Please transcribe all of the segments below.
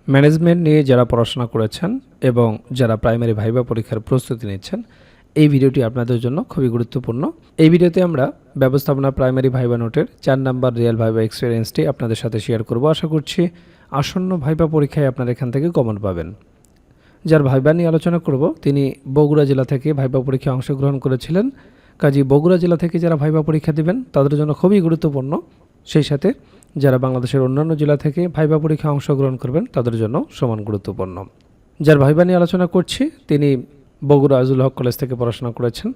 Management নিয়ে যারা পড়াশোনা করেছেন এবং যারা প্রাইমারি ভাইবা পরীক্ষার প্রস্তুতি নিচ্ছেন, এই ভিডিওটি আপনাদের জন্য খুবই গুরুত্বপূর্ণ। এই ভিডিওতে আমরা ব্যবস্থাপনা প্রাইমারি ভাইবা নোটের 4 নাম্বার রিয়েল ভাইবা এক্সপিরিয়েন্সটি আপনাদের সাথে শেয়ার করব। আশা করছি আসন্ন ভাইবা পরীক্ষায় আপনারা এখান থেকে কমন পাবেন। যার ভাইবা নিয়ে আলোচনা করব তিনি বগুড়া জেলা থেকে ভাইবা পরীক্ষায় অংশগ্রহণ করেছিলেন। কাজেই বগুড়া জেলা থেকে যারা ভাইবা পরীক্ষা দেবেন তাদের জন্য খুবই গুরুত্বপূর্ণ। সেই সাথে যারা বাংলাদেশের অন্যান্য জেলা থেকে ভাইবা পরীক্ষায় অংশগ্রহণ করবেন তাদের জন্য সমান গুরুত্বপূর্ণ। যার ভাইবা নিয়ে আলোচনা করছি তিনি বগুড়া আজিজুল হক কলেজ থেকে পড়াশোনা করেছেন।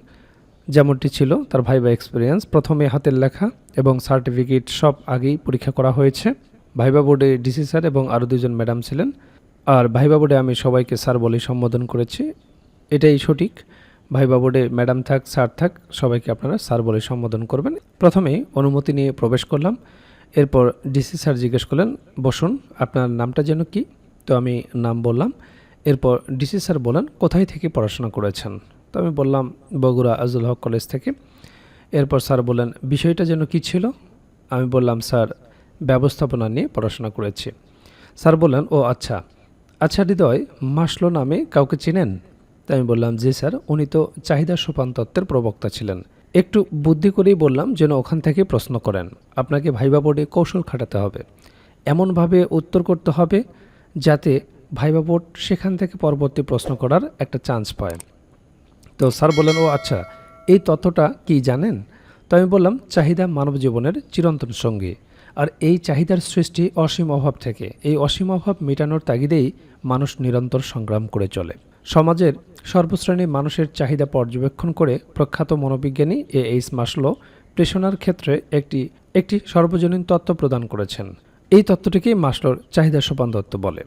যেমনটি ছিল তার ভাইবা এক্সপিরিয়েন্স, প্রথমে হাতের লেখা এবং সার্টিফিকেট সব আগেই পরীক্ষা করা হয়েছে। ভাইবা বোর্ডে ডিসি স্যার এবং আরও দুজন ম্যাডাম ছিলেন। আর ভাইবা বোর্ডে আমি সবাইকে স্যার বলেই সম্বোধন করেছি, এটাই সঠিক। ভাইবা বোর্ডে ম্যাডাম থাক স্যার থাক সবাইকে আপনারা স্যার বলে সম্বোধন করবেন। প্রথমেই অনুমতি নিয়ে প্রবেশ করলাম। এরপর ডিসি স্যার জিজ্ঞেস করলেন, বসুন, আপনার নামটা যেন কি? তো আমি নাম বললাম। এরপর ডিসি স্যার বলেন, কোথায় থেকে পড়াশোনা করেছেন? তো আমি বললাম বগুড়া আজিজুল হক কলেজ থেকে। এরপর স্যার বলেন, বিষয়টা যেন কি ছিল? আমি বললাম, স্যার ব্যবস্থাপনা নিয়ে পড়াশোনা করেছি। স্যার বললেন, ও আচ্ছা আচ্ছা হৃদয়, মাসলো নামে কাউকে চিনেন? তাই আমি বললাম, জি স্যার, উনি তো চাহিদা সোপান তত্ত্বের প্রবক্তা ছিলেন। একটু বুদ্ধি করেই বললাম যেন ওখান থেকে প্রশ্ন করেন। আপনাকে ভাইবা বোর্ডে কৌশল খাটাতে হবে, এমনভাবে উত্তর করতে হবে যাতে ভাইবা বোর্ড সেখান থেকে পরবর্তী প্রশ্ন করার একটা চান্স পায়। তো স্যার বললেন, ও আচ্ছা, এই তথ্যটা কি জানেন? তো আমি বললাম, চাহিদা মানব জীবনের চিরন্তন সঙ্গী, আর এই চাহিদার সৃষ্টি অসীম অভাব থেকে। এই অসীম অভাব মেটানোর তাগিদেই মানুষ নিরন্তর সংগ্রাম করে চলে। সমাজের সর্বশ্রেণীর মানুষের চাহিদা পর্যবেক্ষণ করে প্রখ্যাত মনোবিজ্ঞানী এইচ মাসলো প্রেষণার ক্ষেত্রে একটি সর্বজনীন তত্ত্ব প্রদান করেছেন। এই তত্ত্বটিকেই মাসলোর চাহিদা সোপান তত্ত্ব বলে।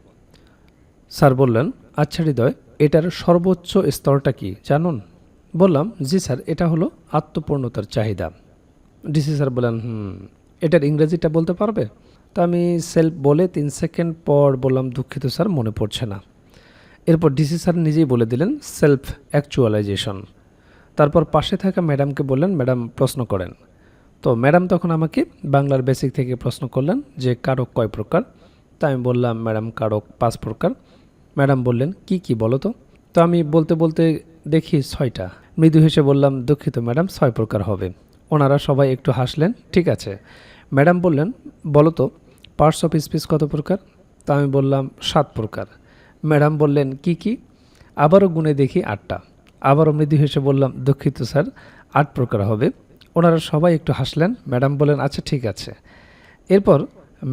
স্যার বললেন, আচ্ছা হৃদয়, এটার সর্বোচ্চ স্তরটা কি জানুন? বললাম, জি স্যার, এটা হলো আত্মপূর্ণতার চাহিদা। ডিসি স্যার বললেন, এটার ইংরেজিটা বলতে পারবে? তো আমি সেলফ বলে 3 সেকেন্ড পর বললাম, দুঃখিত স্যার, মনে পড়ছে না। এরপর ডিসি স্যার নিজেই বলে দিলেন, সেলফ অ্যাকচুয়ালাইজেশন। তারপর পাশে থাকা ম্যাডামকে বললেন, ম্যাডাম প্রশ্ন করেন। তো ম্যাডাম তখন আমাকে বাংলার বেসিক থেকে প্রশ্ন করলেন যে কারক কয় প্রকার? তা আমি বললাম, ম্যাডাম কারক 5 প্রকার। ম্যাডাম বললেন, কি কি বলো তো? তো আমি বলতে বলতে দেখি 6টা। মৃদু হেসে বললাম, দুঃখিত ম্যাডাম, 6 প্রকার হবে। ওনারা সবাই একটু হাসলেন। ঠিক আছে। ম্যাডাম বললেন, বলো তো পার্টস অফ স্পিচ কত প্রকার? তা আমি বললাম 7 প্রকার। ম্যাডাম বললেন, কি কি? আবারও গুনে দেখি 8টা। আবারও মৃদু হেসে বললাম, দুঃখিত স্যার, 8 প্রকার হবে। ওনারা সবাই একটু হাসলেন। ম্যাডাম বললেন, আচ্ছা ঠিক আছে। এরপর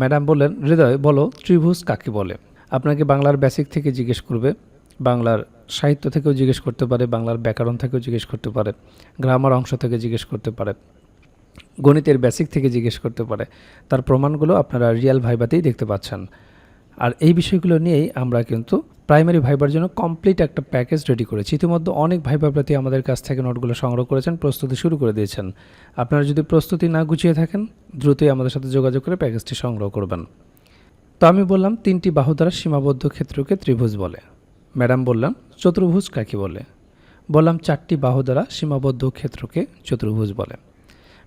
ম্যাডাম বললেন, হৃদয় বলো ত্রিভুজ কাকে বলে? আপনাকে বাংলার বেসিক থেকে জিজ্ঞেস করবে, বাংলার সাহিত্য থেকেও জিজ্ঞেস করতে পারে, বাংলার ব্যাকরণ থেকেও জিজ্ঞেস করতে পারে, গ্রামার অংশ থেকে জিজ্ঞেস করতে পারে, গণিতের বেসিক থেকে জিজ্ঞেস করতে পারে। তার প্রমাণগুলো আপনারা রিয়েল ভাইবাতেই দেখতে পাচ্ছেন। আর এই বিষয়গুলো নিয়েই আমরা কিন্তু প্রাইমারি ভাইবার জন্য কমপ্লিট একটা প্যাকেজ রেডি করেছি। ইতিমধ্যে অনেক ভাইবা প্রার্থী আমাদের কাছ থেকে নোটগুলো সংগ্রহ করেছেন, প্রস্তুতি শুরু করে দিয়েছেন। আপনারা যদি প্রস্তুতি না গুছিয়ে থাকেন, দ্রুতই আমাদের সাথে যোগাযোগ করে প্যাকেজটি সংগ্রহ করবেন। তো আমি বললাম, 3টি বাহু দ্বারা সীমাবদ্ধ ক্ষেত্রকে ত্রিভুজ বলে। ম্যাডাম বললাম, চতুর্ভুজ কাকে বলে? বললাম, 4টি বাহু দ্বারা সীমাবদ্ধ ক্ষেত্রকে চতুর্ভুজ বলে।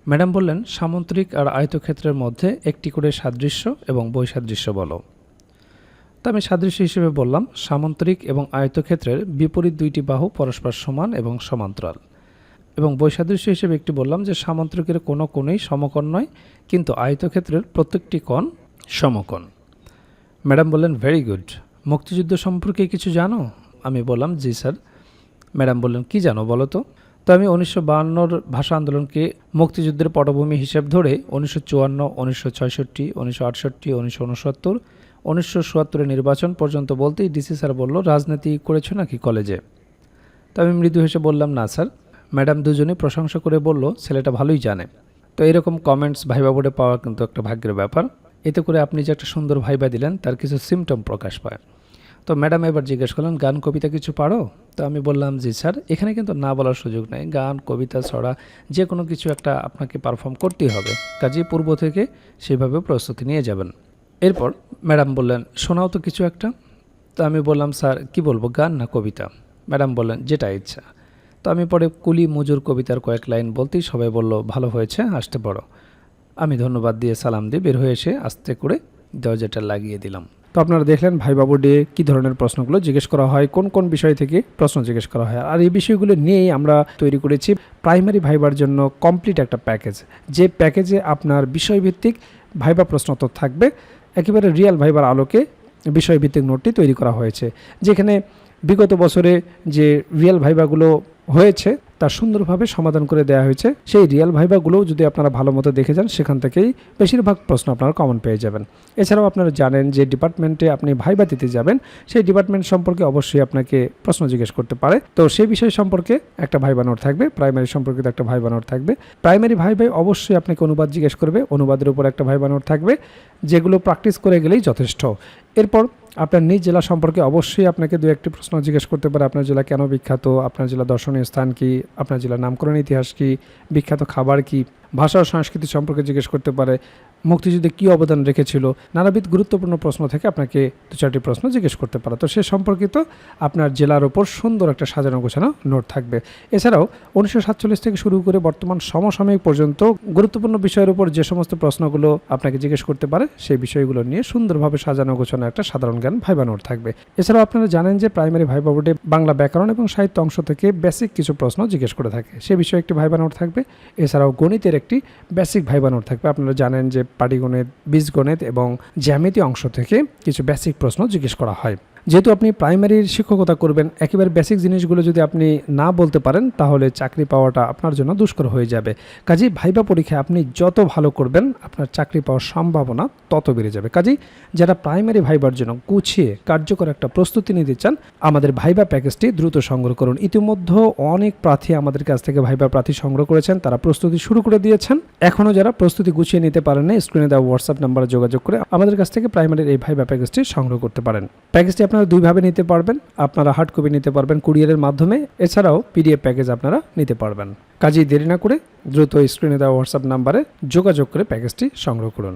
ম্যাডাম বললেন, সামন্ত্রিক আর আয়তক্ষেত্রের মধ্যে একটি করে সাদৃশ্য এবং বৈসাদৃশ্য বলো। তো আমি সাদৃশ্য হিসেবে বললাম, সামন্ত্রিক এবং আয়তক্ষেত্রের বিপরীত 2টি বাহু পরস্পর সমান এবং সমান্তরাল। এবং বৈসাদৃশ্য হিসেবে একটি বললাম যে সামন্ত্রিকের কোনো কোণই সমকোণ নয়, কিন্তু আয়তক্ষেত্রের প্রত্যেকটি কোণ সমকোণ। ম্যাডাম বললেন, ভেরি গুড। মুক্তিযুদ্ধ সম্পর্কে কিছু জানো? আমি বললাম, জি স্যার। ম্যাডাম বললেন, কি জানো বলো তো? তো আমি 1952 ভাষা আন্দোলনকে মুক্তিযুদ্ধের পটভূমি হিসেব ধরে 1954, 1966, 1968, 1969, 1977 নির্বাচন পর্যন্ত বলতেই ডিসি স্যার বলল, রাজনীতি করেছো নাকি কলেজে? তো আমি মৃদু হেসে বললাম, না স্যার। ম্যাডাম দুজনেই প্রশংসা করে বলল, ছেলেটা ভালোই জানে। তো এরকম কমেন্টস ভাইবা বোর্ডে পাওয়া কিন্তু একটা ভাগ্যের ব্যাপার। এতে করে আপনি যে একটা সুন্দর ভাইবা দিলেন তার কিছু সিমটম প্রকাশ পায়। তো ম্যাডাম এবার জিজ্ঞেস করলেন, গান কবিতা কিছু পারো? তো আমি বললাম, জি স্যার। এখানে কিন্তু না বলার সুযোগ নেই, গান কবিতা ছড়া যে কোনো কিছু একটা আপনাকে পারফর্ম করতেই হবে। কাজেই পূর্ব থেকে সেভাবে প্রস্তুতি নিয়ে যাবেন। এরপর ম্যাডাম বললেন, শোনাও তো কিছু একটা। তো আমি বললাম, স্যার কি বলবো, গান না কবিতা? ম্যাডাম বললেন, যেটা ইচ্ছা। তো আমি পরে কুলি মজুর কবিতার কয়েক লাইন বলতেই সবাই বলল, ভালো হয়েছে, আসতে পারো। আমি ধন্যবাদ দিয়ে সালাম দিয়ে বের হয়ে এসে আস্তে করে দরজাটা লাগিয়ে দিলাম। তো আপনারা দেখলেন ভাইবা বোর্ডে কী ধরনের প্রশ্নগুলো জিজ্ঞেস করা হয়, কোন কোন বিষয় থেকে প্রশ্ন জিজ্ঞেস করা হয়। আর এই বিষয়গুলো নিয়েই আমরা তৈরি করেছি প্রাইমারি ভাইবার জন্য কমপ্লিট একটা প্যাকেজ, যে প্যাকেজে আপনার বিষয়ভিত্তিক ভাইবা প্রশ্নোত্তর থাকবে, একেবারে রিয়েল ভাইবার আলোকে বিষয়ভিত্তিক নোটটি তৈরি করা হয়েছে, যেখানে বিগত বছরে যে রিয়েল ভাইবাগুলো হয়েছে তার সুন্দরভাবে সমাধান করে দেওয়া হয়েছে। সেই রিয়েল ভাইবাগুলোও যদি আপনারা ভালো মতো দেখে যান, সেখান থেকেই বেশিরভাগ প্রশ্ন আপনারা কমন পেয়ে যাবেন। এছাড়াও আপনারা জানেন যে ডিপার্টমেন্টে আপনি ভাইবা দিতে যাবেন, সেই ডিপার্টমেন্ট সম্পর্কে অবশ্যই আপনাকে প্রশ্ন জিজ্ঞেস করতে পারে। তো সেই বিষয় সম্পর্কে একটা ভাইবা নোট থাকবে, প্রাইমারি সম্পর্কিত একটা ভাইবা নোট থাকবে। প্রাইমারি ভাইবাই অবশ্যই আপনাকে অনুবাদ জিজ্ঞেস করবে, অনুবাদের উপর একটা ভাইবা নোট থাকবে, যেগুলো প্র্যাকটিস করে গেলেই যথেষ্ট। এরপর আপনার নিজ জেলা সম্পর্কে অবশ্যই আপনাকে দু একটি প্রশ্ন জিজ্ঞেস করতে পারে। আপনার জেলা কেন বিখ্যাত, আপনার জেলা দর্শনীয় স্থান কি, আপনার জেলার নামকরণ ইতিহাস কি, বিখ্যাত খাবার কি, ভাষা ও সংস্কৃতি সম্পর্কে জিজ্ঞেস করতে পারে, মুক্তিযুদ্ধে কী অবদান রেখেছিল, নানাবিধ গুরুত্বপূর্ণ প্রশ্ন থেকে আপনাকে দু চারটি প্রশ্ন জিজ্ঞেস করতে পারে। তো সে সম্পর্কিত আপনার জেলার ওপর সুন্দর একটা সাজানো গোছানো নোট থাকবে। এছাড়াও 1947 থেকে শুরু করে বর্তমান সমসাময়িক পর্যন্ত গুরুত্বপূর্ণ বিষয়ের উপর যে সমস্ত প্রশ্নগুলো আপনাকে জিজ্ঞেস করতে পারে, সেই বিষয়গুলো নিয়ে সুন্দরভাবে সাজানো গোছানো একটা সাধারণ জ্ঞান ভাইবা নোট থাকবে। এছাড়াও আপনারা জানেন যে প্রাইমারি ভাইবা বোর্ডে বাংলা ব্যাকরণ এবং সাহিত্য অংশ থেকে বেসিক কিছু প্রশ্ন জিজ্ঞেস করে থাকে, সে বিষয়ে একটি ভাইবা নোট থাকবে। এছাড়াও গণিতের একটি বেসিক ভাইবা নোট থাকবে। আপনারা জানেন যে পাটিগণিত, বীজগণিত এবং জ্যামিতি অংশ থেকে কিছু বেসিক প্রশ্ন জিজ্ঞেস করা হয়। যেহেতু আপনি প্রাইমারির শিক্ষকতা করবেন, একেবারে বেসিক জিনিসগুলো যদি আপনি না বলতে পারেন, তাহলে চাকরি পাওয়াটা আপনার জন্য দুষ্কর হয়ে যাবে। কাজেই ভাইবা পরীক্ষায় আপনি যত ভালো করবেন, আপনার চাকরি পাওয়ার সম্ভাবনা তত বেড়ে যাবে। কাজেই যারা প্রাইমারি ভাইবার জন্য গুছিয়ে কার্যকর একটা প্রস্তুতি নিতে চান, আমাদের ভাইবা প্যাকেজটি দ্রুত সংগ্রহ করুন। ইতিমধ্যে অনেক প্রার্থী আমাদের কাছ থেকে ভাইবা প্রার্থী সংগ্রহ করেছেন, তারা প্রস্তুতি শুরু করে দিয়েছেন। এখনও যারা প্রস্তুতি গুছিয়ে নিতে পারেন না, স্ক্রিনে দেওয়া হোয়াটসঅ্যাপ নাম্বারে যোগাযোগ করে আমাদের কাছ থেকে প্রাইমারির এই ভাইবা প্যাকেজটি সংগ্রহ করতে পারেন। প্যাকেজটি আপনারা দুইভাবে নিতে পারবেন, আপনারা হার্ড কপি নিতে পারবেন কুরিয়ারের মাধ্যমে, এছাড়াও পিডিএফ প্যাকেজ আপনারা নিতে পারবেন। কাজেই দেরি না করে দ্রুত স্ক্রিনে দেওয়া হোয়াটসঅ্যাপ নাম্বারে যোগাযোগ করে প্যাকেজটি সংগ্রহ করুন।